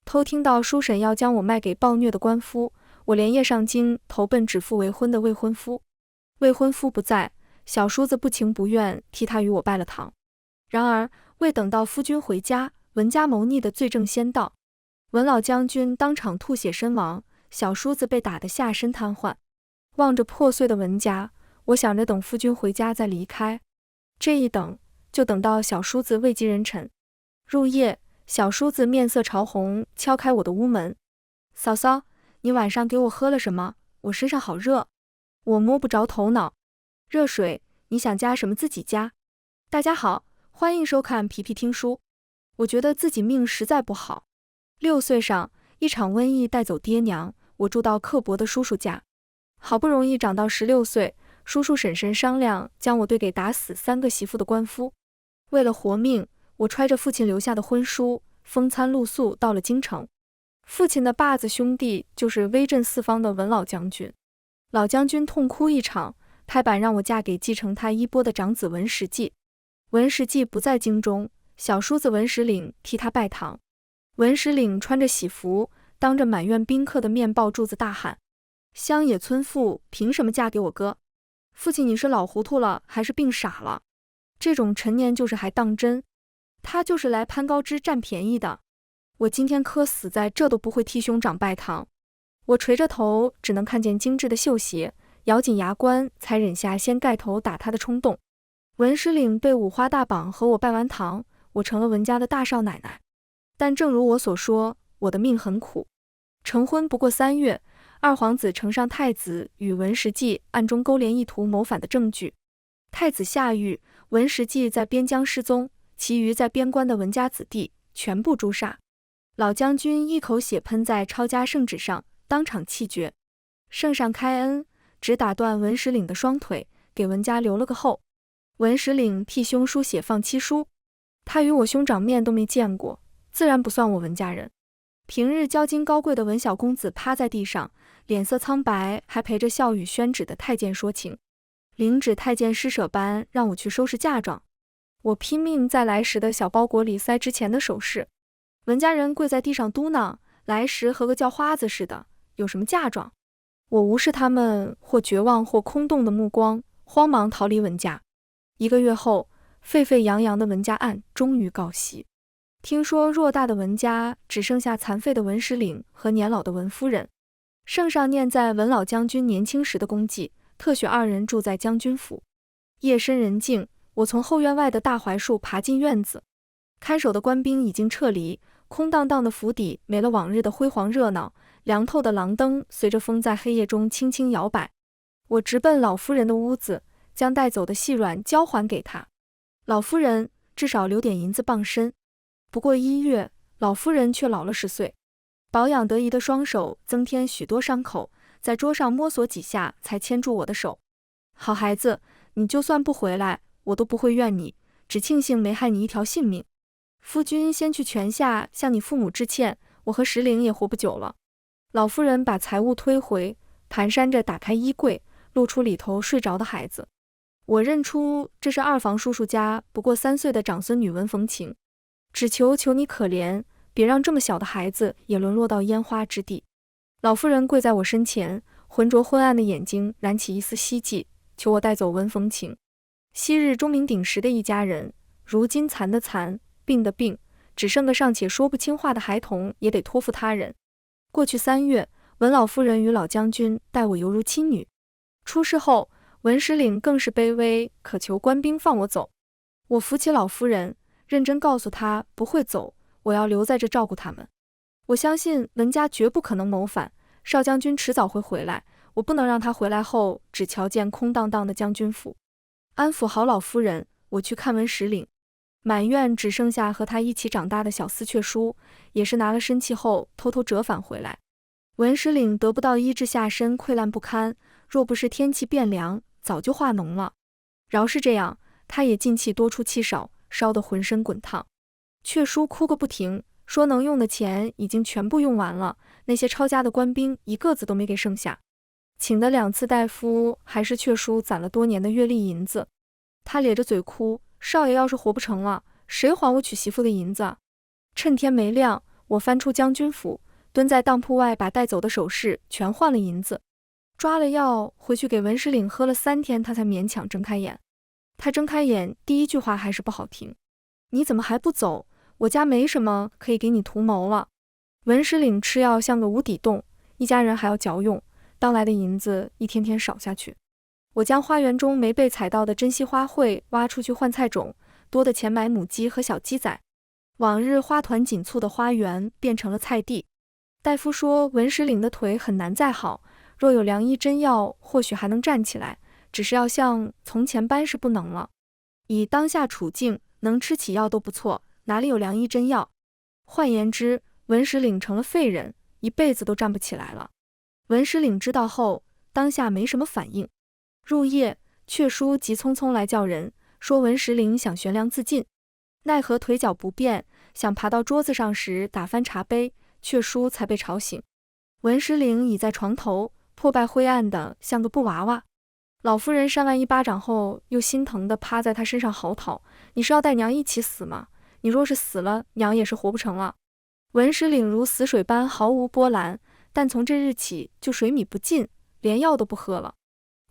偷听到叔婶要将我卖给暴虐的官夫，我连夜上京投奔指腹为婚的未婚夫。未婚夫不在，小叔子不情不愿替他与我拜了堂。然而未等到夫君回家，文家谋逆的罪证先到，文老将军当场吐血身亡，小叔子被打得下身瘫痪。望着破碎的文家，我想着等夫君回家再离开。这一等就等到小叔子位极人臣。入夜，小叔子面色潮红，敲开我的屋门。嫂嫂，你晚上给我喝了什么？我身上好热。我摸不着头脑。热水，你想加什么自己加。大家好，欢迎收看皮皮听书。我觉得自己命实在不好。6岁上，一场瘟疫带走爹娘，我住到刻薄的叔叔家。好不容易长到16岁，叔叔婶婶商量将我兑给打死3个媳妇的官夫。为了活命，我揣着父亲留下的婚书，风餐露宿到了京城。父亲的把子兄弟就是威震四方的文老将军。老将军痛哭一场，拍板让我嫁给继承他衣钵的长子文实际。文实际不在京中，小叔子文实领替他拜堂。文实领穿着喜服，当着满院宾客的面抱柱子大喊：乡野村妇凭什么嫁给我哥？父亲，你是老糊涂了还是病傻了？这种陈年旧事还当真？他就是来攀高枝占便宜的。我今天磕死在这都不会替兄长拜堂。我垂着头，只能看见精致的绣鞋，咬紧牙关才忍下先盖头打他的冲动。文实领被五花大绑和我拜完堂，我成了文家的大少奶奶。但正如我所说，我的命很苦。成婚不过3月，二皇子呈上太子与文实际暗中勾连意图谋反的证据。太子下狱，文实际在边疆失踪，其余在边关的文家子弟全部诛杀。老将军一口血喷在抄家圣旨上，当场气绝。圣上开恩，只打断文实领的双腿，给文家留了个后。文实领替兄书写放妻书，他与我兄长面都没见过，自然不算我文家人。平日交金高贵的文小公子趴在地上，脸色苍白，还陪着笑语宣旨的太监说情。领旨太监施舍般让我去收拾嫁妆。我拼命在来时的小包裹里塞之前的首饰。文家人跪在地上嘟囔，来时和个叫花子似的，有什么嫁妆？我无视他们或绝望或空洞的目光，慌忙逃离文家。1个月后，沸沸扬扬的文家案终于告息。听说偌大的文家只剩下残废的文实领和年老的文夫人。圣上念在文老将军年轻时的功绩，特许2人住在将军府。夜深人静，我从后院外的大槐树爬进院子。看守的官兵已经撤离，空荡荡的府邸没了往日的辉煌热闹，凉透的廊灯随着风在黑夜中轻轻摇摆。我直奔老夫人的屋子，将带走的细软交还给她。老夫人，至少留点银子傍身。不过1月，老夫人却老了10岁，保养得宜的双手增添许多伤口，在桌上摸索几下才牵住我的手。好孩子，你就算不回来，我都不会怨你，只庆幸没害你一条性命。夫君先去泉下向你父母致歉，我和石玲也活不久了。老夫人把财物推回，蹒跚着打开衣柜，露出里头睡着的孩子。我认出这是二房叔叔家不过3岁的长孙女文逢情，只求你可怜，别让这么小的孩子也沦落到烟花之地。老夫人跪在我身前，浑浊昏暗的眼睛燃起一丝希冀，求我带走文逢情。昔日钟鸣鼎食的一家人，如今残的残，病的病，只剩个尚且说不清话的孩童也得托付他人。过去3月，文老夫人与老将军待我犹如亲女。出事后，文实领更是卑微，渴求官兵放我走。我扶起老夫人，认真告诉她不会走，我要留在这照顾他们。我相信文家绝不可能谋反，少将军迟早会回来，我不能让他回来后只瞧见空荡荡的将军府。安抚好老夫人，我去看文实领。满院只剩下和他一起长大的小丝雀书，也是拿了身契后偷偷折返回来。文实领得不到医治，下身溃烂不堪，若不是天气变凉，早就化脓了。饶是这样，他也进气多出气少，烧得浑身滚烫。雀书哭个不停，说能用的钱已经全部用完了，那些抄家的官兵一个子都没给剩下。请的2次大夫还是雀书攒了多年的月例银子。他咧着嘴哭，少爷要是活不成了，谁还我娶媳妇的银子？趁天没亮，我翻出将军府，蹲在当铺外把带走的首饰全换了银子，抓了药回去给文石岭喝了3天，他才勉强睁开眼。他睁开眼，第一句话还是不好听：你怎么还不走？我家没什么可以给你图谋了。文石岭吃药像个无底洞，一家人还要嚼用，当来的银子一天天少下去。我将花园中没被采到的珍稀花卉挖出去换菜种，多的钱买母鸡和小鸡仔。往日花团锦簇的花园变成了菜地。大夫说文石岭的腿很难再好，若有良医真药，或许还能站起来，只是要像从前般是不能了。以当下处境，能吃起药都不错，哪里有良医真药？换言之，文石岭成了废人，一辈子都站不起来了。文石岭知道后，当下没什么反应。入夜，阙叔急匆匆来叫人，说文石岭想悬梁自尽，奈何腿脚不便，想爬到桌子上时打翻茶杯，阙叔才被吵醒。文石岭倚在床头，破败灰暗的像个布娃娃。老夫人扇完一巴掌后，又心疼地趴在他身上嚎啕：你是要带娘一起死吗？你若是死了，娘也是活不成了。文石岭如死水般毫无波澜，但从这日起就水米不进，连药都不喝了。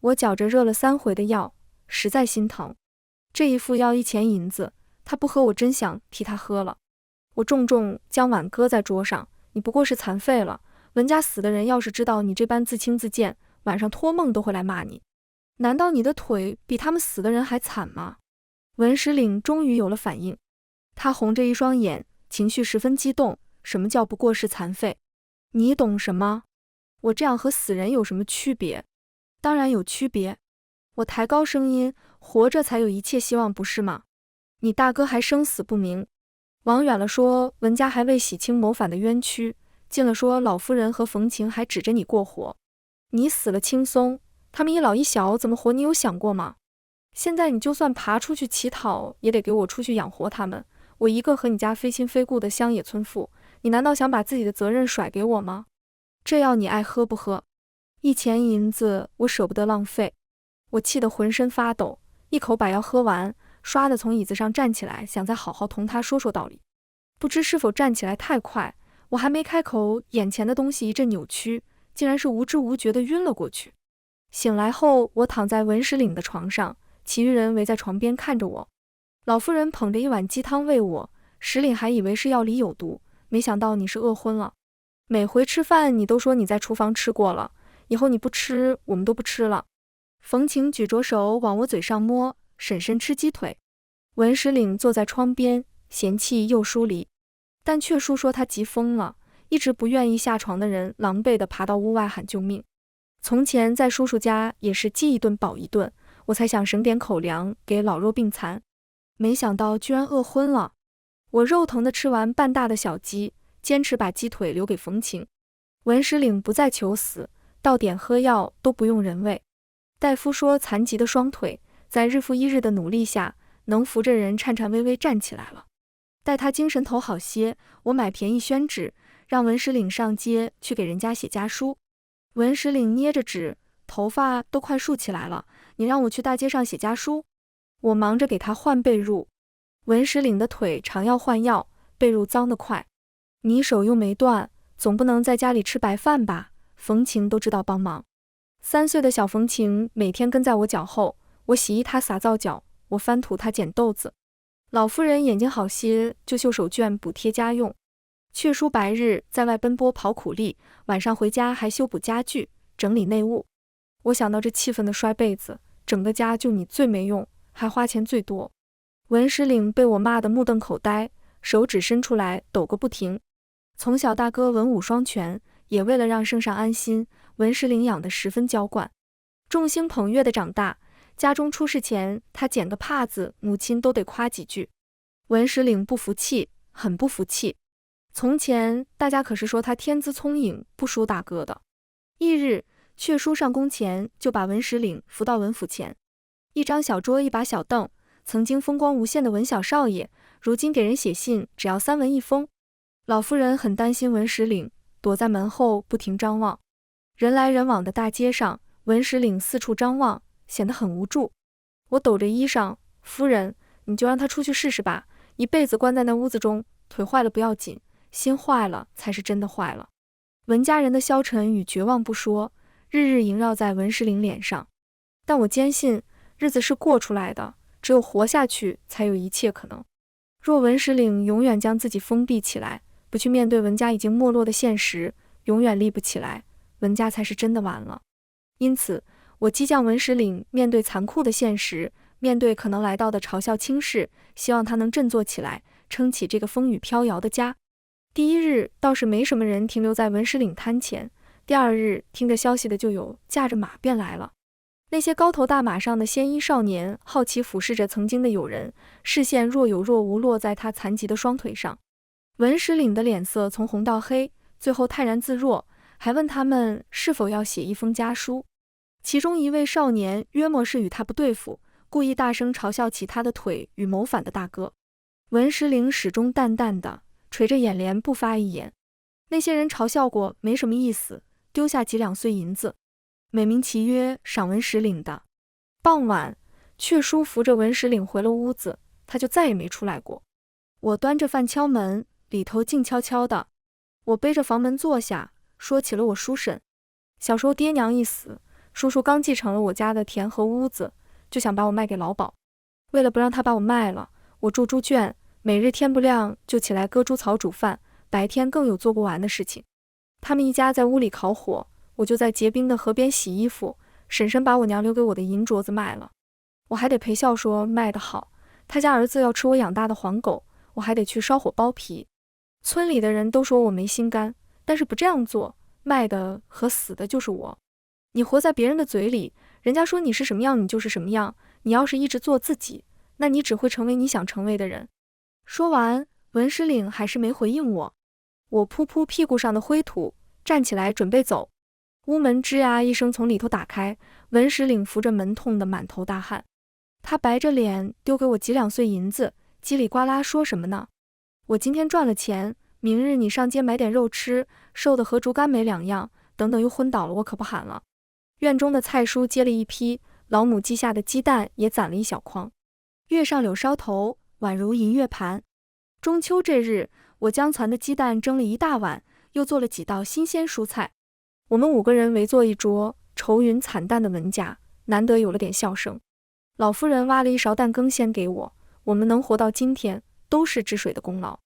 我觉着热了3回的药，实在心疼。这一副要1钱银子，他不喝我真想替他喝了。我重重将碗搁在桌上，你不过是残废了，文家死的人要是知道你这般自轻自贱，晚上托梦都会来骂你。难道你的腿比他们死的人还惨吗？文石岭终于有了反应，他红着一双眼，情绪十分激动。什么叫不过是残废？你懂什么？我这样和死人有什么区别？当然有区别。我抬高声音，活着才有一切希望，不是吗？你大哥还生死不明，往远了说文家还未洗清谋反的冤屈，近了说老夫人和冯晴还指着你过活。你死了轻松，他们一老一小怎么活，你有想过吗？现在你就算爬出去乞讨，也得给我出去养活他们。我一个和你家非亲非故的乡野村妇，你难道想把自己的责任甩给我吗？这药你爱喝不喝？1钱银子我舍不得浪费。我气得浑身发抖，一口把药喝完，唰地从椅子上站起来，想再好好同他说说道理。不知是否站起来太快，我还没开口，眼前的东西一阵扭曲，竟然是无知无觉地晕了过去。醒来后，我躺在文石岭的床上，其余人围在床边看着我。老夫人捧着一碗鸡汤喂我，石岭还以为是药里有毒，没想到你是饿昏了。每回吃饭你都说你在厨房吃过了，以后你不吃，我们都不吃了。冯晴举着手往我嘴上摸，婶婶吃鸡腿。文石岭坐在窗边，嫌弃又疏离，但阙叔说他急疯了，一直不愿意下床的人狼狈地爬到屋外喊救命。从前在叔叔家也是饥一顿饱一顿，我才想省点口粮给老弱病残，没想到居然饿昏了。我肉疼地吃完半大的小鸡，坚持把鸡腿留给冯晴。文石岭不再求死，到点喝药都不用人喂。大夫说残疾的双腿在日复一日的努力下，能扶着人颤颤巍巍站起来了。待他精神头好些，我买便宜宣纸，让文石岭上街去给人家写家书。文石岭捏着纸，头发都快竖起来了。你让我去大街上写家书？我忙着给他换被褥。文石岭的腿常要换药，被褥脏得快。你手又没断，总不能在家里吃白饭吧？冯晴都知道帮忙。3岁的小冯晴每天跟在我脚后，我洗衣他撒皂角，我翻土他捡豆子。老夫人眼睛好些，就绣手绢补贴家用。阙叔白日在外奔波跑苦力，晚上回家还修补家具，整理内务。我想到这气愤的摔被子，整个家就你最没用，还花钱最多。文石岭被我骂得目瞪口呆，手指伸出来抖个不停。从小大哥文武双全，也为了让圣上安心，文石岭养得十分娇惯，众星捧月的长大。家中出事前，他捡个帕子，母亲都得夸几句。文石岭不服气，很不服气。从前大家可是说他天资聪颖，不输大哥的。翌日，阙叔上宫前就把文石岭扶到文府前，一张小桌，一把小凳。曾经风光无限的文小少爷，如今给人写信只要3文1封。老夫人很担心文石岭，躲在门后不停张望。人来人往的大街上，文石岭四处张望，显得很无助。我抖着衣裳，夫人，你就让他出去试试吧，一辈子关在那屋子中，腿坏了不要紧，心坏了才是真的坏了。文家人的消沉与绝望不说，日日萦绕在文石岭脸上。但我坚信，日子是过出来的，只有活下去，才有一切可能。若文石岭永远将自己封闭起来，不去面对文家已经没落的现实，永远立不起来，文家才是真的完了。因此，我激将文石岭面对残酷的现实，面对可能来到的嘲笑轻视，希望他能振作起来，撑起这个风雨飘摇的家。第一日倒是没什么人停留在文石岭滩前，第二日听着消息的就有驾着马便来了。那些高头大马上的鲜衣少年好奇俯视着曾经的友人，视线若有若无落在他残疾的双腿上。文石岭的脸色从红到黑，最后泰然自若，还问他们是否要写一封家书。其中一位少年约莫是与他不对付，故意大声嘲笑起他的腿与谋反的大哥。文石岭始终淡淡的垂着眼帘不发一言。那些人嘲笑过没什么意思，丢下几两碎银子，美名其曰赏文石岭的。傍晚，雀叔扶着文石岭回了屋子，他就再也没出来过。我端着饭敲门，里头静悄悄的。我背着房门坐下，说起了我叔婶。小时候爹娘一死，叔叔刚继承了我家的田和屋子，就想把我卖给老鸨。为了不让他把我卖了，我住猪圈，每日天不亮就起来割猪草煮饭，白天更有做不完的事情。他们一家在屋里烤火，我就在结冰的河边洗衣服。婶婶把我娘留给我的银镯子卖了，我还得陪笑说卖得好。他家儿子要吃我养大的黄狗，我还得去烧火剥皮。村里的人都说我没心肝，但是不这样做，卖的和死的就是我。你活在别人的嘴里，人家说你是什么样你就是什么样，你要是一直做自己，那你只会成为你想成为的人。说完，文石岭还是没回应我。我扑扑屁股上的灰土，站起来准备走。屋门吱呀一声从里头打开，文石岭扶着门痛得满头大汗。他白着脸丢给我几两碎银子，叽里呱啦说什么呢？我今天赚了钱，明日你上街买点肉吃，瘦的和竹竿没两样，等等又昏倒了，我可不喊了。院中的菜蔬接了一批，老母鸡下的鸡蛋也攒了一小筐。月上柳梢头，宛如银月盘。中秋这日，我将攒的鸡蛋蒸了一大碗，又做了几道新鲜蔬菜。我们5个人围坐一桌，愁云惨淡的文家，难得有了点笑声。老夫人挖了一勺蛋羹先给我，我们能活到今天，都是治水的功劳。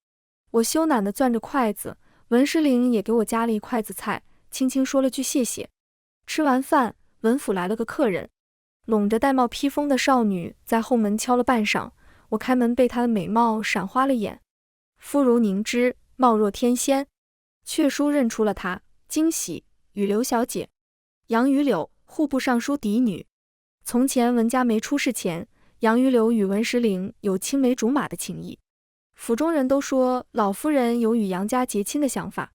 我羞赧地攥着筷子，文石岭也给我夹了一筷子菜，轻轻说了句谢谢。吃完饭，文府来了个客人，拢着戴帽披风的少女在后门敲了半晌，我开门被她的美貌闪花了眼。肤如凝脂，貌若天仙。阙书认出了她，惊喜，与刘小姐。杨于柳，户部尚书嫡女。从前文家没出事前，杨于柳与文石岭有青梅竹马的情谊。府中人都说老夫人有与杨家结亲的想法，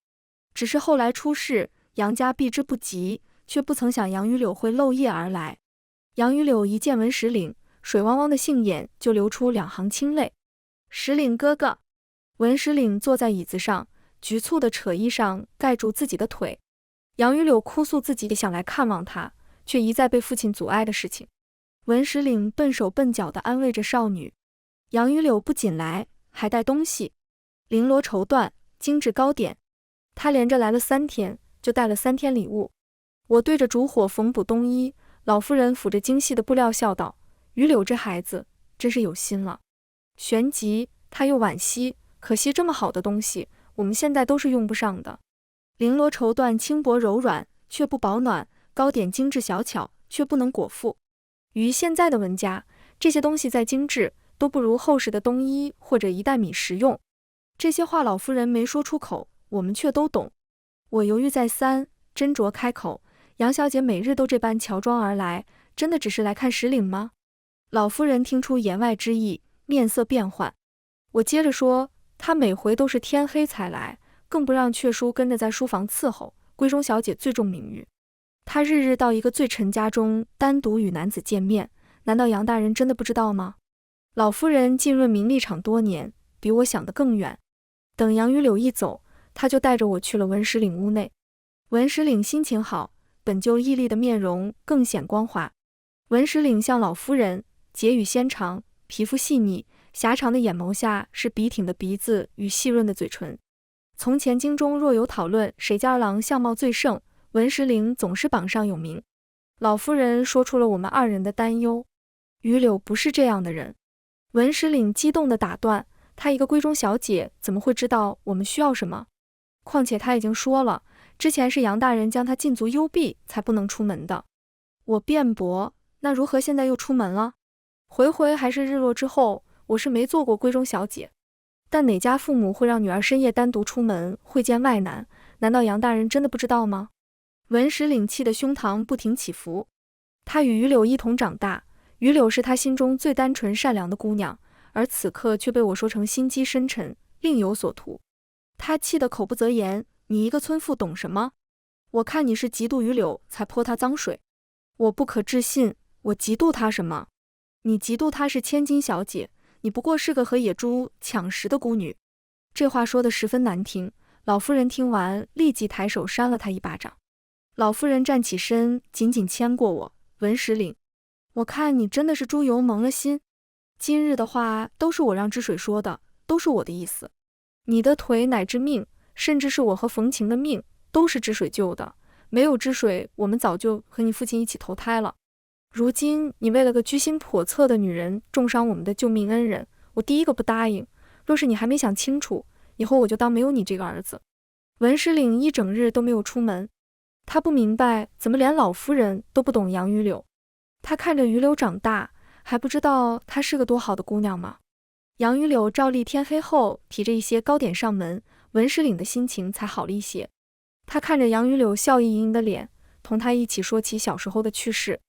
只是后来出事，杨家避之不及，却不曾想杨于柳会漏夜而来。杨于柳一见文石岭，水汪汪的杏眼就流出2行清泪。石岭哥哥。文石岭坐在椅子上，局促地扯衣裳盖住自己的腿。杨于柳哭诉自己想来看望他，却一再被父亲阻碍的事情。文石岭笨手笨脚地安慰着少女。杨于柳不仅来，还带东西，绫罗绸缎，精致糕点。他连着来了3天，就带了3天礼物。我对着烛火缝补冬衣，老夫人抚着精细的布料笑道：于柳这孩子真是有心了。旋即他又惋惜，可惜这么好的东西，我们现在都是用不上的。绫罗绸缎轻薄柔软，却不保暖；糕点精致小巧，却不能果腹。于现在的文家，这些东西再精致，都不如厚实的冬衣或者1担米实用。这些话老夫人没说出口，我们却都懂。我犹豫再三，斟酌开口：杨小姐每日都这般乔装而来，真的只是来看石岭吗？老夫人听出言外之意，面色变幻。我接着说，她每回都是天黑才来，更不让阙书跟着在书房伺候，闺中小姐最重名誉。她日日到一个罪臣家中单独与男子见面，难道杨大人真的不知道吗？老夫人浸润名利场多年，比我想得更远。等杨于柳一走，她就带着我去了文石岭屋内。文石岭心情好，本就毅力的面容更显光滑。文石岭像老夫人，睫羽纤长，皮肤细腻，狭长的眼眸下是笔挺的鼻子与细润的嘴唇。从前京中若有讨论谁家儿郎相貌最盛，文石岭总是榜上有名。老夫人说出了我们二人的担忧。于柳不是这样的人。文石岭激动地打断，她一个闺中小姐怎么会知道我们需要什么？况且她已经说了，之前是杨大人将她禁足幽闭才不能出门的。我辩驳，那如何现在又出门了？回还是日落之后，我是没做过闺中小姐。但哪家父母会让女儿深夜单独出门会见外男？难道杨大人真的不知道吗？文石岭气的胸膛不停起伏。他与于柳一同长大，于柳是他心中最单纯善良的姑娘，而此刻却被我说成心机深沉，另有所图。他气得口不择言，你一个村妇懂什么？我看你是嫉妒于柳才泼他脏水。我不可置信，我嫉妒他什么？你嫉妒她是千金小姐，你不过是个和野猪抢食的孤女。这话说得十分难听，老夫人听完立即抬手扇了他一巴掌。老夫人站起身，紧紧牵过我，文石岭，我看你真的是猪油蒙了心。今日的话都是我让之水说的，都是我的意思。你的腿乃至命，甚至是我和冯晴的命，都是之水救的。没有之水，我们早就和你父亲一起投胎了。如今你为了个居心叵测的女人重伤我们的救命恩人，我第一个不答应。若是你还没想清楚，以后我就当没有你这个儿子。文石岭一整日都没有出门，他不明白怎么连老夫人都不懂杨于柳。他看着于柳长大，还不知道她是个多好的姑娘吗？杨于柳照例天黑后提着一些糕点上门，文石岭的心情才好了一些。他看着杨于柳笑意盈盈的脸，同他一起说起小时候的趣事。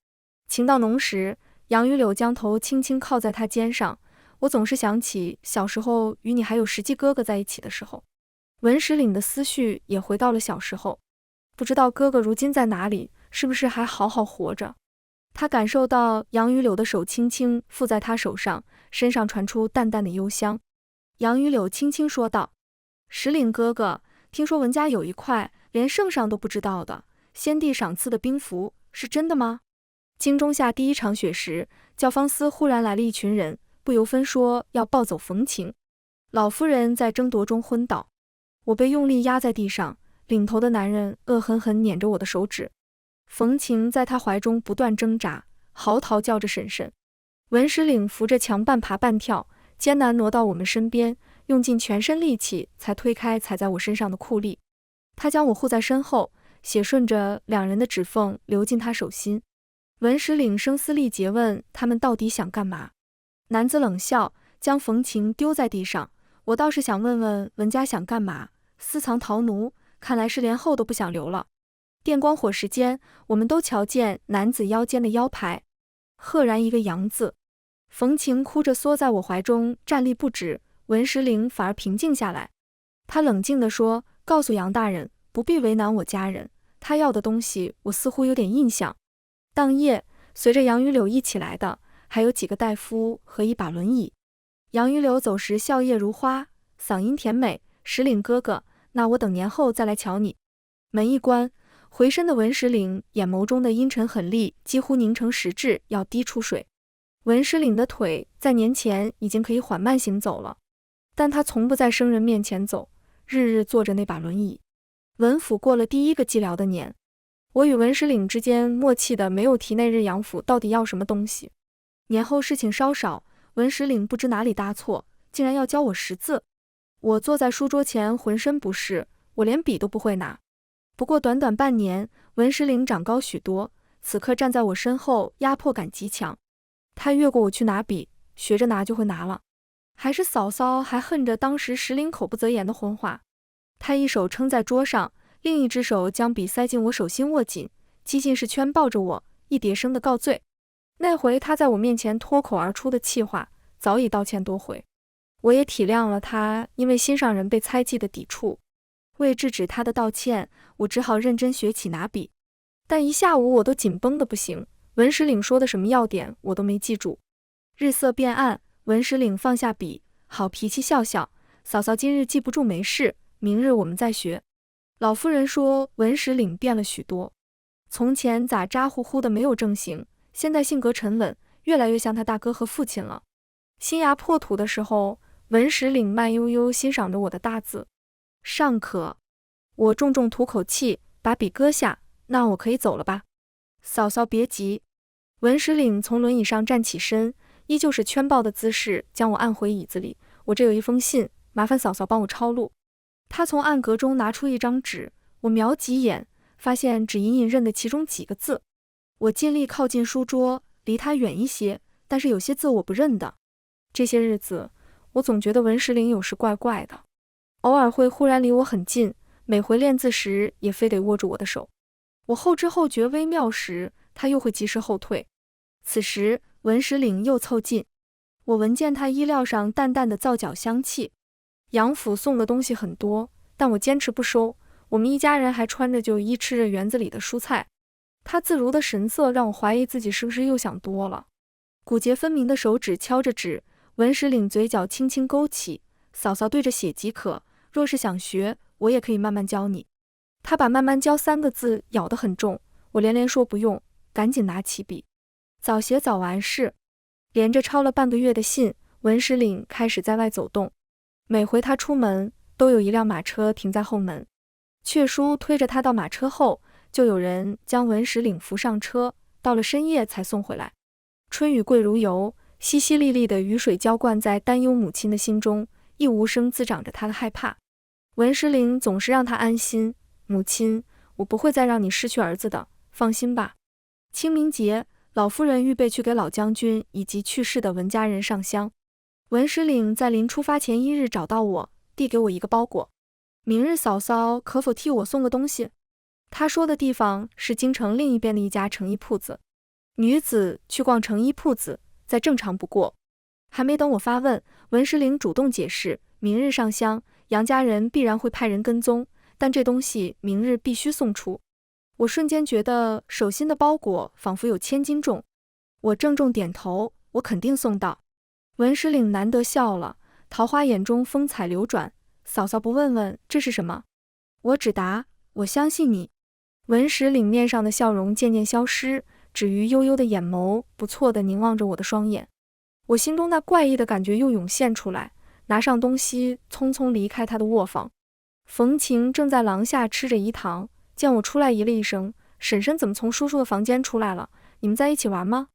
情到浓时，杨于柳将头轻轻靠在他肩上，我总是想起小时候与你还有实际哥哥在一起的时候。文石岭的思绪也回到了小时候，不知道哥哥如今在哪里，是不是还好好活着？他感受到杨于柳的手轻轻附在他手上，身上传出淡淡的幽香。杨于柳轻轻说道：石岭哥哥，听说文家有一块连圣上都不知道的先帝赏赐的兵符，是真的吗？京中下第一场雪时，教坊司忽然来了一群人，不由分说要抱走冯晴。老夫人在争夺中昏倒，我被用力压在地上，领头的男人恶狠狠捻着我的手指。冯晴在他怀中不断挣扎，嚎啕叫着婶婶。文石岭扶着墙半爬半跳，艰难挪到我们身边，用尽全身力气才推开踩在我身上的酷吏。他将我护在身后，血顺着两人的指缝流进他手心。文石岭声嘶力竭问他们到底想干嘛。男子冷笑，将冯晴丢在地上。我倒是想问问文家想干嘛，私藏逃奴，看来是连后都不想留了。电光火石间，我们都瞧见男子腰间的腰牌，赫然一个杨字。冯晴哭着缩在我怀中，站立不止。文石岭反而平静下来，他冷静地说：告诉杨大人，不必为难我家人，他要的东西我似乎有点印象。当夜随着杨于柳一起来的还有几个大夫和一把轮椅。杨于柳走时笑靥如花，嗓音甜美：石岭哥哥，那我等年后再来瞧你。门一关，回身的文石岭眼眸中的阴沉狠戾几乎凝成实质，要滴出水。文石岭的腿在年前已经可以缓慢行走了，但他从不在生人面前走，日日坐着那把轮椅。文府过了第一个寂寥的年，我与文石岭之间默契的没有提那日杨府到底要什么东西。年后事情稍少，文石岭不知哪里搭错，竟然要教我识字。我坐在书桌前浑身不适，我连笔都不会拿。不过短短半年，文石岭长高许多，此刻站在我身后，压迫感极强。他越过我去拿笔，学着拿就会拿了。还是嫂嫂还恨着当时石岭口不择言的荤话。他一手撑在桌上，另一只手将笔塞进我手心握紧，激进是圈抱着我，一叠声的告罪。那回他在我面前脱口而出的气话，早已道歉多回。我也体谅了他因为心上人被猜忌的抵触。为制止他的道歉，我只好认真学起拿笔。但一下午我都紧绷得不行，文石岭说的什么要点我都没记住。日色变暗，文石岭放下笔，好脾气笑笑：嫂嫂今日记不住没事，明日我们再学。老夫人说文石岭变了许多，从前咋咋呼呼的没有正形，现在性格沉稳，越来越像他大哥和父亲了。新牙破土的时候，文石岭慢悠悠欣赏着我的大字。尚可。我重重吐口气，把笔搁下，那我可以走了吧？嫂嫂别急。文石岭从轮椅上站起身，依旧是圈抱的姿势，将我按回椅子里。我这有一封信，麻烦嫂嫂帮我抄录。他从暗格中拿出一张纸，我瞄几眼，发现只隐隐认得其中几个字。我尽力靠近书桌，离他远一些，但是有些字我不认得。这些日子，我总觉得文石岭有时怪怪的，偶尔会忽然离我很近，每回练字时也非得握住我的手。我后知后觉微妙时，他又会及时后退。此时，文石岭又凑近，我闻见他衣料上淡淡的皂角香气。杨府送的东西很多，但我坚持不收。我们一家人还穿着旧衣，吃着园子里的蔬菜。他自如的神色让我怀疑自己是不是又想多了。骨节分明的手指敲着纸，文石岭嘴角轻轻勾起。嫂嫂对着写即可，若是想学，我也可以慢慢教你。他把慢慢教3个字咬得很重，我连连说不用，赶紧拿起笔。早写早完事。连着抄了半个月的信，文石岭开始在外走动。每回他出门，都有一辆马车停在后门。雀叔推着他到马车后，就有人将文石岭扶上车，到了深夜才送回来。春雨贵如油，淅淅沥沥的雨水浇灌在担忧母亲的心中，亦无声滋长着他的害怕。文石岭总是让他安心，母亲，我不会再让你失去儿子的，放心吧。清明节，老夫人预备去给老将军以及去世的文家人上香。文石岭在临出发前1日找到我，递给我一个包裹。明日嫂嫂可否替我送个东西？他说的地方是京城另一边的一家成衣铺子。女子去逛成衣铺子，再正常不过。还没等我发问，文石岭主动解释，明日上香，杨家人必然会派人跟踪，但这东西明日必须送出。我瞬间觉得手心的包裹仿佛有1000斤重。我郑重点头，我肯定送到。文石岭难得笑了，桃花眼中风采流转，嫂嫂不问问这是什么？我只答，我相信你。文石岭面上的笑容渐渐消失，止于悠悠的眼眸不错地凝望着我的双眼。我心中那怪异的感觉又涌现出来，拿上东西匆匆离开他的卧房。冯晴正在廊下吃着饴糖，见我出来咦了一声，婶婶怎么从叔叔的房间出来了？你们在一起玩吗？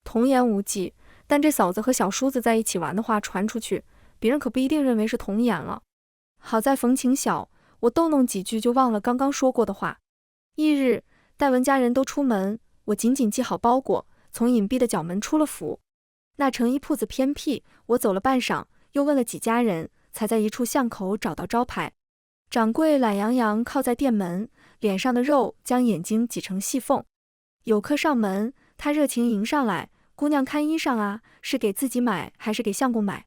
童言无忌，但这嫂子和小叔子在一起玩的话传出去，别人可不一定认为是童言了。好在冯晴小，我逗弄几句就忘了刚刚说过的话。翌日，待文家人都出门，我紧紧系好包裹，从隐蔽的角门出了府。那成衣铺子偏僻，我走了半晌，又问了几家人，才在一处巷口找到招牌。掌柜懒洋洋靠在店门，脸上的肉将眼睛挤成细缝。有客上门，他热情迎上来，姑娘看衣裳啊，是给自己买还是给相公买？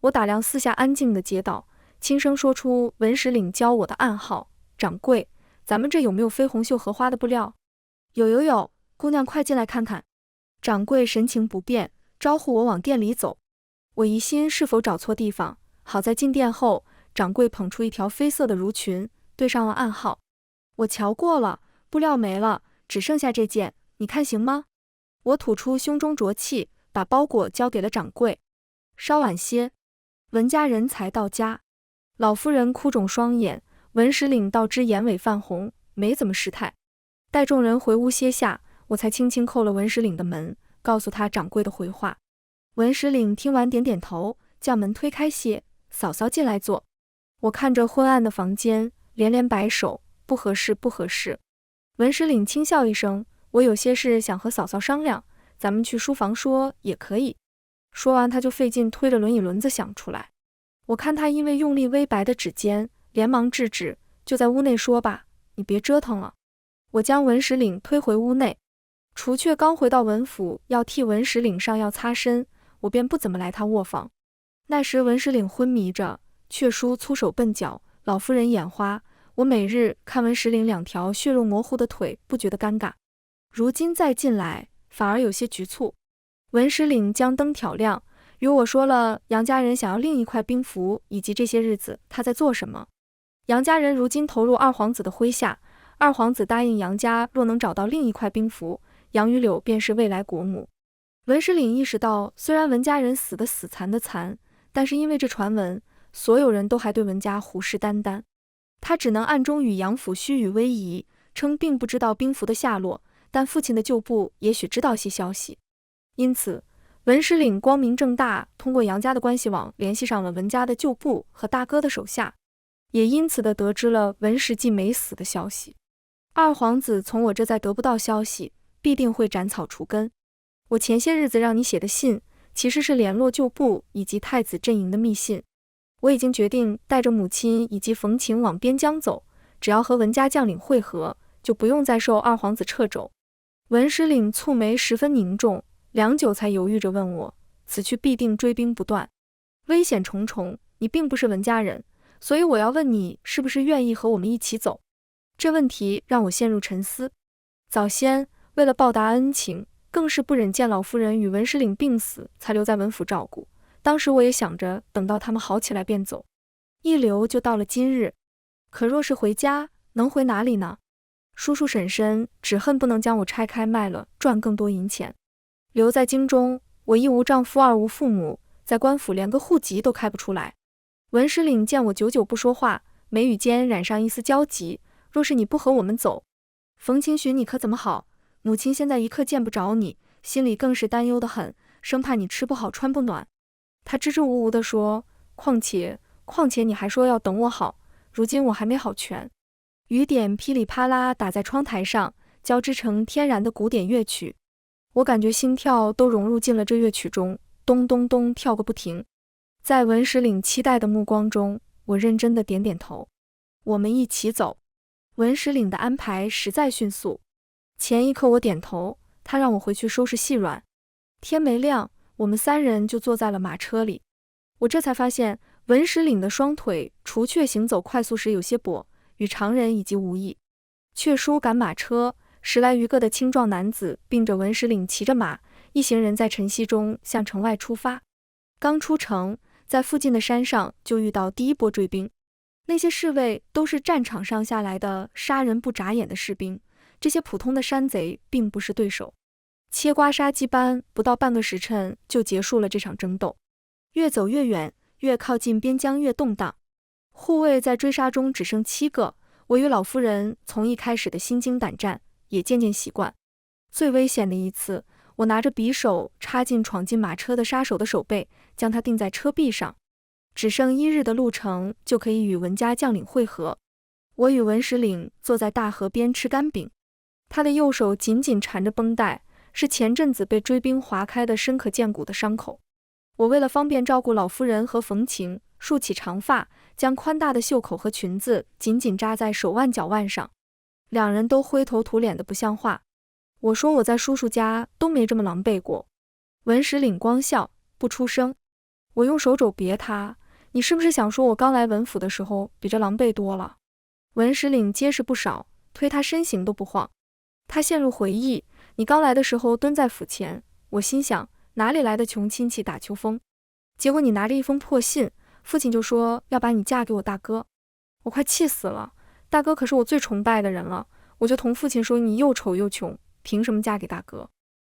我打量四下安静的街道，轻声说出文石岭教我的暗号，掌柜，咱们这有没有绯红绣荷花的布料？有，姑娘快进来看看。掌柜神情不变，招呼我往店里走。我疑心是否找错地方，好在进店后，掌柜捧出一条绯色的襦裙，对上了暗号。我瞧过了，布料没了，只剩下这件，你看行吗？我吐出胸中浊气，把包裹交给了掌柜。稍晚些，文家人才到家。老夫人哭肿双眼，文石岭倒知眼尾泛红，没怎么失态。待众人回屋歇下，我才轻轻叩了文石岭的门，告诉他掌柜的回话。文石岭听完点点头，将门推开些，嫂嫂进来坐。我看着昏暗的房间，连连摆手，不合适，不合适。文石岭轻笑一声，我有些事想和嫂嫂商量，咱们去书房说也可以。说完他就费劲推着轮椅轮子想出来。我看他因为用力微白的指尖，连忙制止，就在屋内说吧，你别折腾了。我将文石岭推回屋内。除却刚回到文府要替文石岭上药擦身，我便不怎么来他卧房。那时文石岭昏迷着，雀叔粗手笨脚，老夫人眼花，我每日看文石岭2条血肉模糊的腿，不觉得尴尬。如今再进来，反而有些局促。文石岭将灯挑亮，与我说了杨家人想要另一块兵符，以及这些日子他在做什么。杨家人如今投入二皇子的麾下，二皇子答应杨家若能找到另一块兵符，杨玉柳便是未来国母。文石岭意识到，虽然文家人死的死，残的残，但是因为这传闻，所有人都还对文家虎视眈眈。他只能暗中与杨府虚与委蛇，称并不知道兵符的下落，但父亲的旧部也许知道些消息。因此，文石岭光明正大通过杨家的关系网联系上了文家的旧部和大哥的手下，也因此的得知了文石既没死的消息。二皇子从我这再得不到消息，必定会斩草除根。我前些日子让你写的信，其实是联络旧部以及太子阵营的密信。我已经决定带着母亲以及冯晴往边疆走，只要和文家将领会合，就不用再受二皇子掣肘。文石岭蹙眉十分凝重，良久才犹豫着问我，此去必定追兵不断，危险重重，你并不是文家人，所以我要问你是不是愿意和我们一起走。这问题让我陷入沉思。早先为了报答恩情，更是不忍见老夫人与文石岭病死，才留在文府照顾。当时我也想着等到他们好起来便走，一留就到了今日。可若是回家，能回哪里呢？叔叔婶婶只恨不能将我拆开卖了，赚更多银钱。留在京中，我一无丈夫，二无父母，在官府连个户籍都开不出来。文石岭见我久久不说话，眉宇间染上一丝焦急。若是你不和我们走，冯晴寻你可怎么好？母亲现在一刻见不着你，心里更是担忧得很，生怕你吃不好穿不暖。他支支吾吾地说，况且你还说要等我好，如今我还没好全。雨点噼里啪啦打在窗台上，交织成天然的古典乐曲。我感觉心跳都融入进了这乐曲中，咚咚咚跳个不停。在文石岭期待的目光中，我认真的点点头。我们一起走。文石岭的安排实在迅速。前一刻我点头，他让我回去收拾细软。天没亮，我们三人就坐在了马车里。我这才发现，文石岭的双腿除却行走快速时有些跛，与常人已经无异。雀叔赶马车，10来余个的青壮男子并着文石岭骑着马，一行人在晨曦中向城外出发。刚出城，在附近的山上就遇到第一波追兵。那些侍卫都是战场上下来的杀人不眨眼的士兵，这些普通的山贼并不是对手。切瓜杀鸡般，不到半个时辰就结束了这场争斗。越走越远，越靠近边疆越动荡。护卫在追杀中只剩7个，我与老夫人从一开始的心惊胆战，也渐渐习惯。最危险的一次，我拿着匕首插进闯进马车的杀手的手背，将他钉在车壁上。只剩1日的路程就可以与文家将领会合。我与文石岭坐在大河边吃干饼，他的右手紧紧缠着绷带，是前阵子被追兵划开的深可见骨的伤口。我为了方便照顾老夫人和冯晴，束起长发，将宽大的袖口和裙子紧紧扎在手腕脚腕上。两人都灰头土脸的不像话。我说我在叔叔家都没这么狼狈过。文石岭光笑，不出声。我用手肘别他，你是不是想说我刚来文府的时候比这狼狈多了？文石岭结实不少，推他身形都不晃。他陷入回忆，你刚来的时候蹲在府前，我心想哪里来的穷亲戚打秋风？结果你拿着一封破信，父亲就说要把你嫁给我大哥。我快气死了，大哥可是我最崇拜的人了，我就同父亲说你又丑又穷，凭什么嫁给大哥？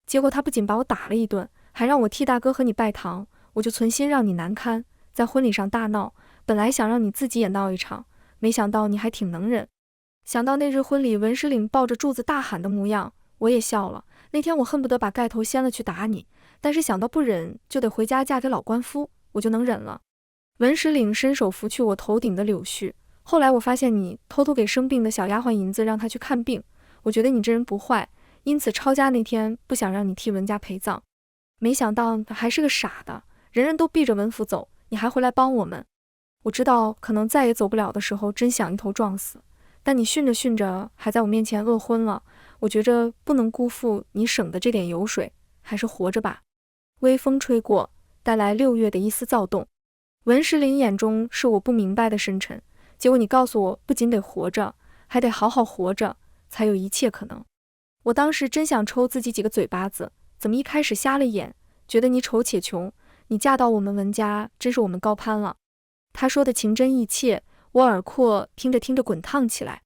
结果他不仅把我打了一顿，还让我替大哥和你拜堂，我就存心让你难堪，在婚礼上大闹，本来想让你自己也闹一场，没想到你还挺能忍。想到那日婚礼文石岭抱着柱子大喊的模样，我也笑了。那天我恨不得把盖头掀了去打你，但是想到不忍就得回家嫁给老官夫，我就能忍了。文石岭伸手拂去我头顶的柳絮，后来我发现你偷偷给生病的小丫鬟银子让她去看病，我觉得你这人不坏，因此抄家那天不想让你替文家陪葬。没想到还是个傻的，人人都避着文府走，你还回来帮我们。我知道可能再也走不了的时候，真想一头撞死，但你训着训着还在我面前饿昏了，我觉着不能辜负你省的这点油水，还是活着吧。微风吹过，带来6月的一丝躁动。文石岭眼中是我不明白的深沉，结果你告诉我不仅得活着，还得好好活着，才有一切可能。我当时真想抽自己几个嘴巴子，怎么一开始瞎了眼，觉得你丑且穷，你嫁到我们文家真是我们高攀了。他说的情真意切，我耳廓听着听着滚烫起来。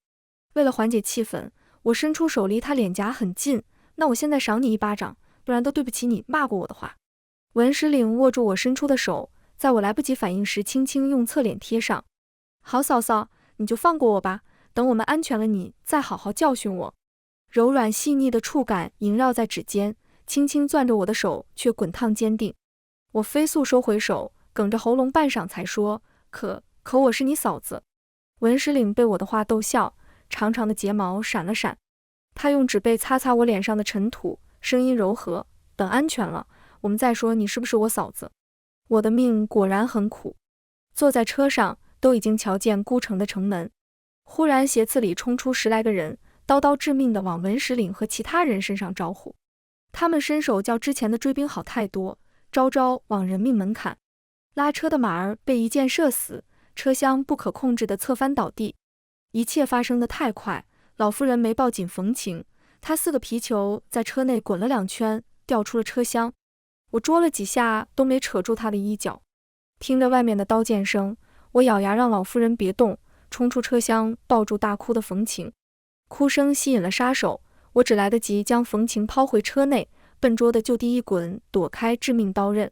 为了缓解气氛，我伸出手离他脸颊很近，那我现在赏你一巴掌，不然都对不起你骂过我的话。文石岭握住我伸出的手，在我来不及反应时轻轻用侧脸贴上。好嫂嫂，你就放过我吧，等我们安全了你再好好教训我。柔软细腻的触感萦绕在指尖，轻轻攥着我的手却滚烫坚定。我飞速收回手，哽着喉咙半晌才说，可我是你嫂子。文石岭被我的话逗笑，长长的睫毛闪了闪。他用纸背擦擦我脸上的尘土，声音柔和，等安全了，我们再说你是不是我嫂子。我的命果然很苦。坐在车上，都已经瞧见孤城的城门。忽然斜刺里冲出10来个人，刀刀致命地往文石岭和其他人身上招呼。他们身手较之前的追兵好太多，招招往人命门砍。拉车的马儿被一箭射死，车厢不可控制地侧翻倒地。一切发生得太快，老夫人没抱紧冯晴，她似个皮球在车内滚了2圈，掉出了车厢。我捉了几下都没扯住她的衣角。听着外面的刀剑声，我咬牙让老夫人别动，冲出车厢抱住大哭的冯晴。哭声吸引了杀手，我只来得及将冯晴抛回车内，笨拙的就地一滚，躲开致命刀刃。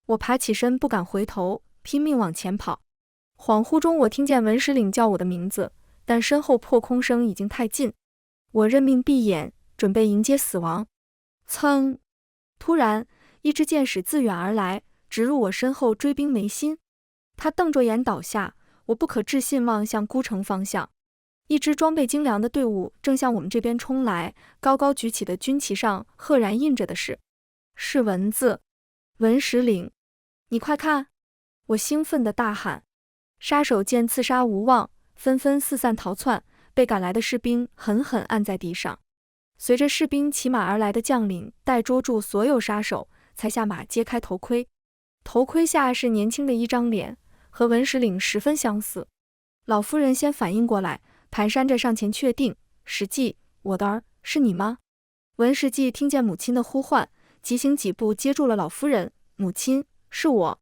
我爬起身不敢回头，拼命往前跑。恍惚中我听见文石岭叫我的名字，但身后破空声已经太近。我认命闭眼，准备迎接死亡。噌！突然一支箭矢自远而来，直入我身后追兵眉心。他瞪着眼倒下，我不可置信望向孤城方向。一支装备精良的队伍正向我们这边冲来，高高举起的军旗上赫然印着的是文字。文石岭，你快看！我兴奋地大喊。杀手见刺杀无望，纷纷四散逃窜，被赶来的士兵狠狠按在地上。随着士兵骑马而来的将领待捉住所有杀手，才下马揭开头盔。头盔下是年轻的一张脸，和文石岭十分相似。老夫人先反应过来，蹒跚着上前确定，石记，我的儿，是你吗？文石记听见母亲的呼唤，急行几步接住了老夫人。母亲，是我。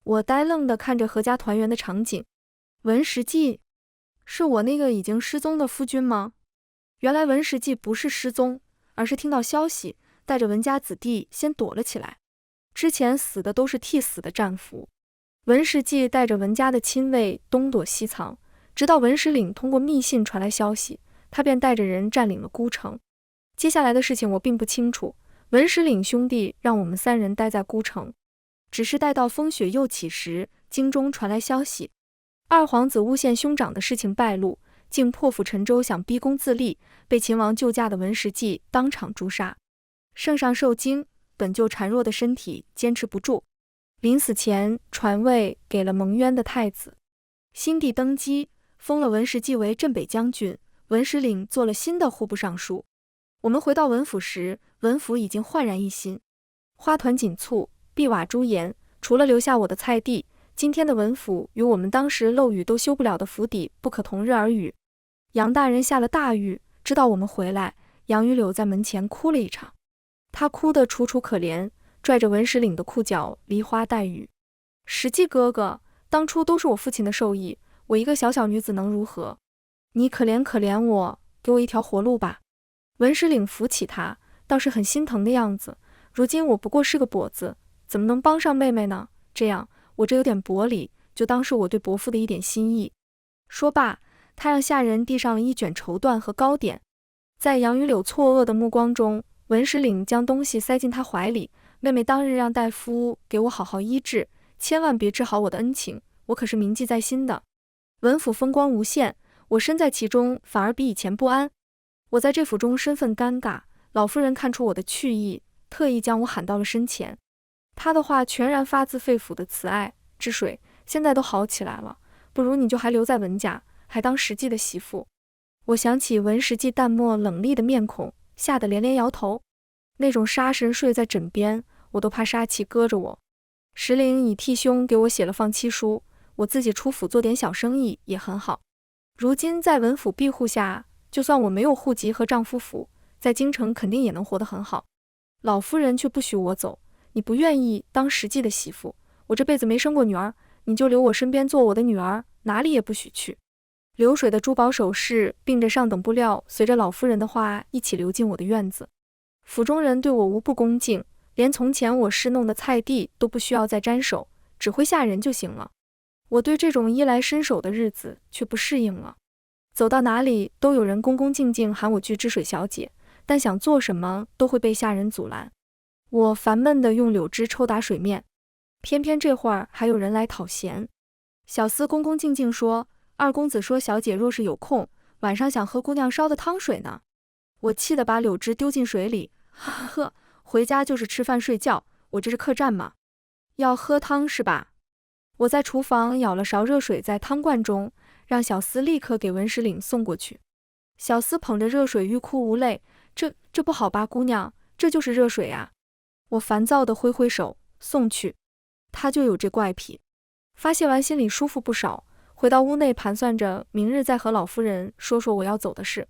我呆愣地看着阖家团圆的场景。文石记，是我那个已经失踪的夫君吗？原来文石记不是失踪，而是听到消息，带着文家子弟先躲了起来。之前死的都是替死的战俘。文石记带着文家的亲卫东躲西藏，直到文石岭通过密信传来消息，他便带着人占领了孤城。接下来的事情我并不清楚，文石岭兄弟让我们3人待在孤城。只是待到风雪又起时，京中传来消息，二皇子诬陷兄长的事情败露，竟破釜沉舟想逼宫自立，被秦王救驾的文石记当场诛杀。圣上受惊，本就孱弱的身体坚持不住，临死前传位给了蒙冤的太子。新帝登基，封了文石记为镇北将军，文石岭做了新的户部尚书。我们回到文府时，文府已经焕然一新，花团锦簇，碧瓦朱檐，除了留下我的菜地，今天的文府与我们当时漏雨都修不了的府邸不可同日而语。杨大人下了大狱，知道我们回来，杨玉柳在门前哭了一场。他哭得楚楚可怜，拽着文石岭的裤脚梨花带雨。石记哥哥，当初都是我父亲的授意，我一个小小女子能如何？你可怜可怜我，给我一条活路吧。文石岭扶起他，倒是很心疼的样子。如今我不过是个跛子，怎么能帮上妹妹呢？这样，我这有点薄礼，就当是我对伯父的一点心意。说罢，他让下人递上了一卷绸缎和糕点。在杨玉柳错愕的目光中，文石岭将东西塞进他怀里。妹妹当日让大夫给我好好医治，千万别治好我的恩情，我可是铭记在心的。文府风光无限，我身在其中反而比以前不安。我在这府中身份尴尬，老夫人看出我的去意，特意将我喊到了身前。她的话全然发自肺腑的慈爱。治水，现在都好起来了，不如你就还留在文家，还当石记的媳妇。我想起文石记淡漠冷厉的面孔，吓得连连摇头。那种杀神睡在枕边，我都怕杀气搁着我。石林已替兄给我写了放妻书，我自己出府做点小生意也很好。如今在文府庇护下，就算我没有户籍和丈夫府，在京城肯定也能活得很好。老夫人却不许我走，你不愿意当石记的媳妇，我这辈子没生过女儿，你就留我身边做我的女儿，哪里也不许去。流水的珠宝首饰并着上等布料，随着老夫人的话一起流进我的院子。府中人对我无不恭敬，连从前我侍弄的菜地都不需要再沾手，只会下人就行了。我对这种衣来伸手的日子却不适应了。走到哪里都有人恭恭敬敬喊我句知水小姐，但想做什么都会被下人阻拦。我烦闷地用柳枝抽打水面，偏偏这会儿还有人来讨嫌。小厮恭恭敬敬说：“二公子说小姐若是有空，晚上想喝姑娘烧的汤水呢。”我气得把柳枝丢进水里，呵，回家就是吃饭睡觉，我这是客栈吗？要喝汤是吧？我在厨房舀了勺热水在汤罐中，让小厮立刻给文石岭送过去。小厮捧着热水欲哭无泪，这不好吧，姑娘，这就是热水啊！我烦躁地挥挥手，送去。他就有这怪癖。发泄完心里舒服不少，回到屋内盘算着明日再和老夫人说说我要走的事。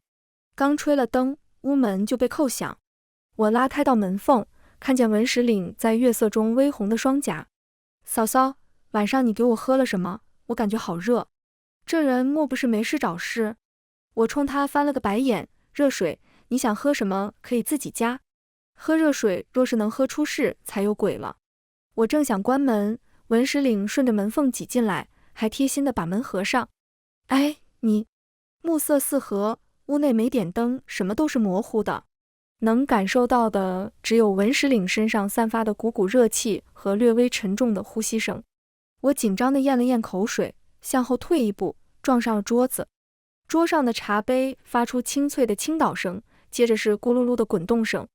刚吹了灯，屋门就被叩响。我拉开到门缝，看见文石岭在月色中微红的双颊。嫂嫂，晚上你给我喝了什么？我感觉好热。这人莫不是没事找事？我冲他翻了个白眼。热水，你想喝什么可以自己加。喝热水若是能喝出事才有鬼了。我正想关门，文石岭顺着门缝挤进来，还贴心地把门合上。哎，你！暮色四合，屋内没点灯，什么都是模糊的，能感受到的只有文石岭身上散发的股股热气和略微沉重的呼吸声。我紧张地咽了咽口水，向后退一步，撞上了桌子。桌上的茶杯发出清脆的倾倒声，接着是咕噜噜的滚动声。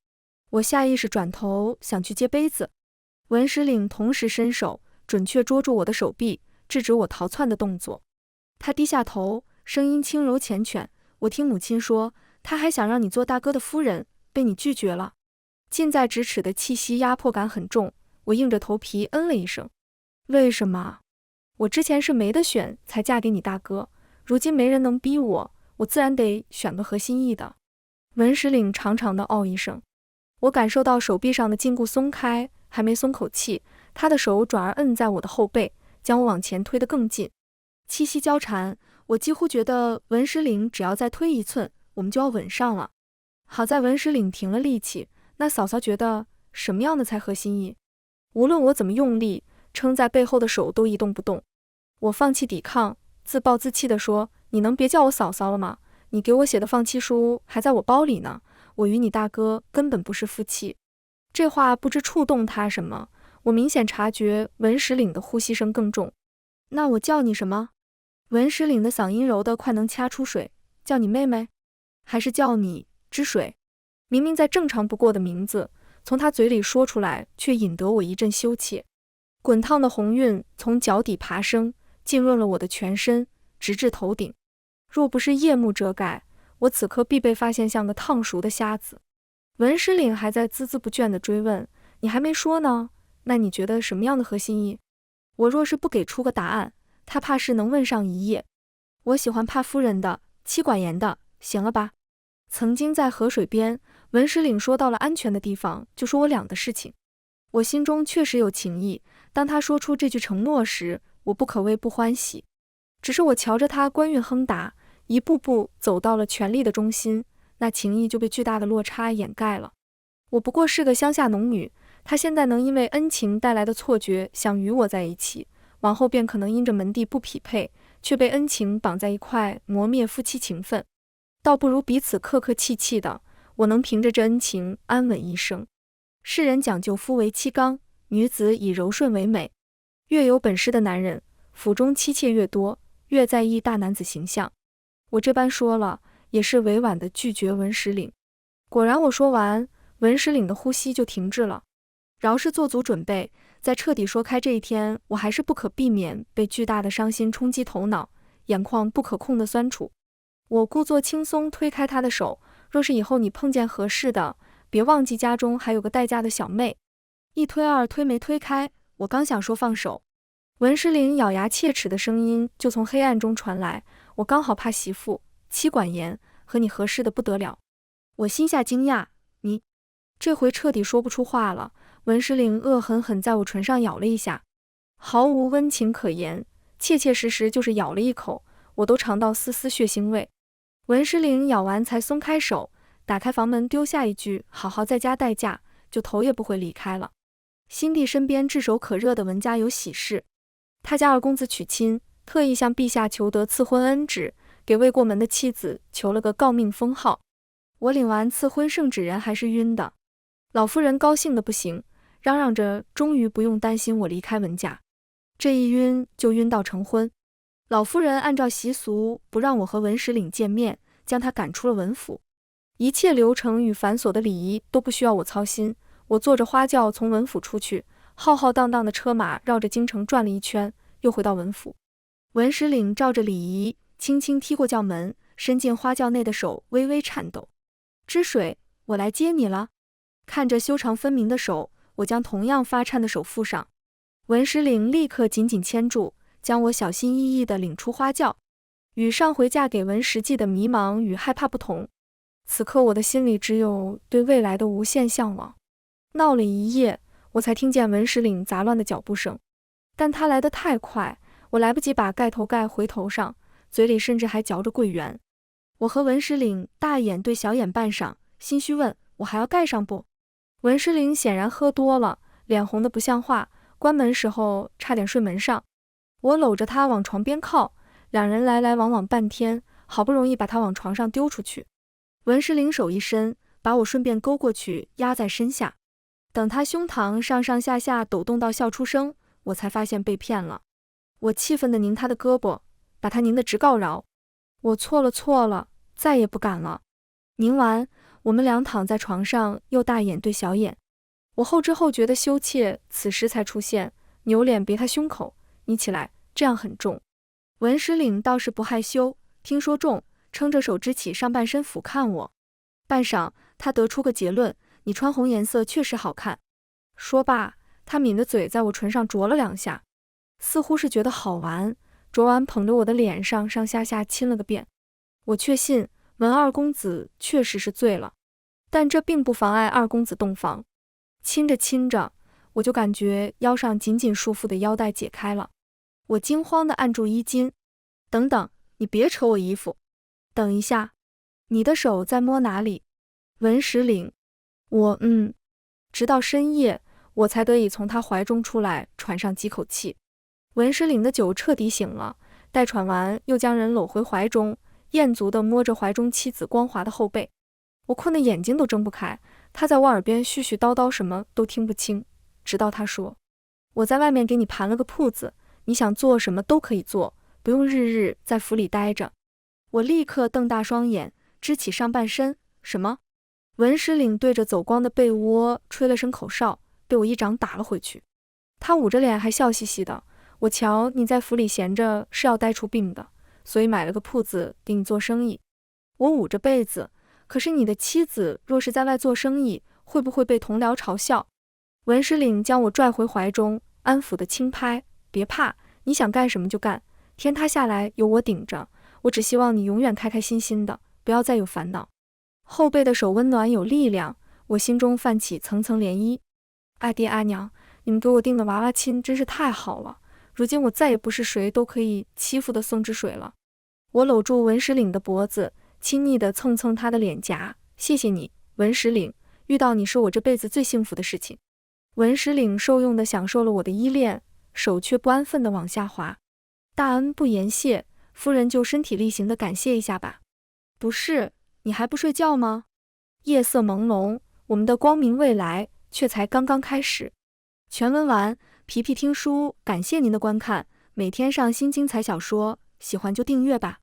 我下意识转头想去接杯子，文石岭同时伸手准确捉住我的手臂，制止我逃窜的动作。他低下头，声音轻柔缱绻，我听母亲说，他还想让你做大哥的夫人，被你拒绝了。近在咫尺的气息压迫感很重，我硬着头皮嗯了一声。为什么？我之前是没得选才嫁给你大哥，如今没人能逼我，我自然得选个合心意的。文石岭长长的哦一声。我感受到手臂上的禁锢松开，还没松口气，他的手转而摁在我的后背，将我往前推得更近。气息交缠，我几乎觉得文石岭只要再推一寸，我们就要吻上了。好在文石岭停了力气，那嫂嫂觉得什么样的才合心意？无论我怎么用力，撑在背后的手都一动不动。我放弃抵抗，自暴自弃地说：“你能别叫我嫂嫂了吗？你给我写的放弃书还在我包里呢。我与你大哥根本不是夫妻。”这话不知触动他什么，我明显察觉文石岭的呼吸声更重。那我叫你什么？文石岭的嗓音柔得快能掐出水。叫你妹妹？还是叫你知水？明明再正常不过的名字，从他嘴里说出来，却引得我一阵羞怯。滚烫的红晕从脚底爬升，浸润了我的全身，直至头顶。若不是夜幕遮盖，我此刻必被发现像个烫熟的瞎子。文石岭还在孜孜不倦地追问：“你还没说呢，那你觉得什么样的合心意？”我若是不给出个答案，他怕是能问上一夜。我喜欢帕夫人的，妻管严的，行了吧？曾经在河水边，文石岭说到了安全的地方，就说我俩的事情。我心中确实有情意，当他说出这句承诺时，我不可谓不欢喜。只是我瞧着他官运亨达，一步步走到了权力的中心，那情谊就被巨大的落差掩盖了。我不过是个乡下农女，他现在能因为恩情带来的错觉想与我在一起，往后便可能因着门第不匹配，却被恩情绑在一块，磨灭夫妻情分。倒不如彼此客客气气的，我能凭着这恩情安稳一生。世人讲究夫为妻纲，女子以柔顺为美。越有本事的男人，府中妻妾越多，越在意大男子形象。我这般说了，也是委婉地拒绝文石岭。果然我说完，文石岭的呼吸就停滞了。饶是做足准备，在彻底说开这一天，我还是不可避免被巨大的伤心冲击头脑，眼眶不可控的酸楚。我故作轻松推开他的手，若是以后你碰见合适的，别忘记家中还有个待嫁的小妹。一推二推没推开，我刚想说放手，文石岭咬牙切齿的声音就从黑暗中传来：“我刚好怕媳妇，妻管严，和你合适的不得了。”我心下惊讶，你这回彻底说不出话了。文石岭恶狠狠在我唇上咬了一下，毫无温情可言，切切实实就是咬了一口，我都尝到丝丝血腥味。文石岭咬完才松开手，打开房门丢下一句好好在家待嫁，就头也不回离开了。新弟身边炙手可热的文家有喜事，他家二公子娶亲，特意向陛下求得赐婚恩旨，给未过门的妻子求了个诰命封号。我领完赐婚圣旨人还是晕的，老夫人高兴的不行，嚷嚷着终于不用担心我离开文家。这一晕就晕到成婚。老夫人按照习俗不让我和文石岭见面，将他赶出了文府。一切流程与繁琐的礼仪都不需要我操心，我坐着花轿从文府出去，浩浩荡荡的车马绕着京城转了一圈，又回到文府。文石岭照着礼仪轻轻踢过轿门，伸进花轿内的手微微颤抖。知水，我来接你了。看着修长分明的手，我将同样发颤的手附上。文石岭立刻紧紧牵住，将我小心翼翼地领出花轿。与上回嫁给文石记的迷茫与害怕不同，此刻我的心里只有对未来的无限向往。闹了一夜，我才听见文石岭杂乱的脚步声，但他来得太快，我来不及把盖头盖回头上，嘴里甚至还嚼着桂圆。我和文石岭大眼对小眼半晌，心虚问：我还要盖上不？文石岭显然喝多了，脸红得不像话，关门时候差点睡门上。我搂着他往床边靠，两人来来往往半天，好不容易把他往床上丢出去。文石岭手一伸，把我顺便勾过去压在身下。等他胸膛上上下下抖动到笑出声，我才发现被骗了。我气愤地拧他的胳膊，把他拧得直告饶。我错了，再也不敢了。拧完，我们俩躺在床上，又大眼对小眼。我后知后觉的羞怯此时才出现，扭脸别他胸口：你起来，这样很重。文石岭倒是不害羞，听说重，撑着手支起上半身俯瞰我。半晌，他得出个结论：你穿红颜色确实好看。说罢，他抿着嘴在我唇上啄了两下，似乎是觉得好玩，啄完捧着我的脸上上下下亲了个遍。我确信文二公子确实是醉了，但这并不妨碍二公子洞房。亲着亲着，我就感觉腰上紧紧束缚的腰带解开了。我惊慌地按住衣襟：等等，你别扯我衣服。等一下，你的手在摸哪里？文石岭。我直到深夜，我才得以从他怀中出来，喘上几口气。文石岭的酒彻底醒了，待喘完，又将人搂回怀中，艳足地摸着怀中妻子光滑的后背。我困得眼睛都睁不开，他在我耳边絮絮叨叨，什么都听不清，直到他说：我在外面给你盘了个铺子，你想做什么都可以做，不用日日在府里待着。我立刻瞪大双眼，支起上半身。什么？文石岭对着走光的被窝吹了声口哨，被我一掌打了回去。他捂着脸还笑嘻嘻的：我瞧你在府里闲着是要待出病的，所以买了个铺子给你做生意。我捂着被子：可是你的妻子若是在外做生意，会不会被同僚嘲笑？文石岭将我拽回怀中，安抚的轻拍：别怕，你想干什么就干，天塌下来有我顶着，我只希望你永远开开心心的，不要再有烦恼。后背的手温暖有力量，我心中泛起层层涟漪。阿爹阿娘，你们给我定的娃娃亲真是太好了，如今我再也不是谁都可以欺负的宋之水了。我搂住文石岭的脖子，亲昵地蹭蹭他的脸颊：谢谢你，文石岭，遇到你是我这辈子最幸福的事情。文石岭受用地享受了我的依恋，手却不安分地往下滑。大恩不言谢，夫人就身体力行地感谢一下吧。不是，你还不睡觉吗？夜色朦胧，我们的光明未来却才刚刚开始。全文完，皮皮听书感谢您的观看，每天上新精彩小说，喜欢就订阅吧。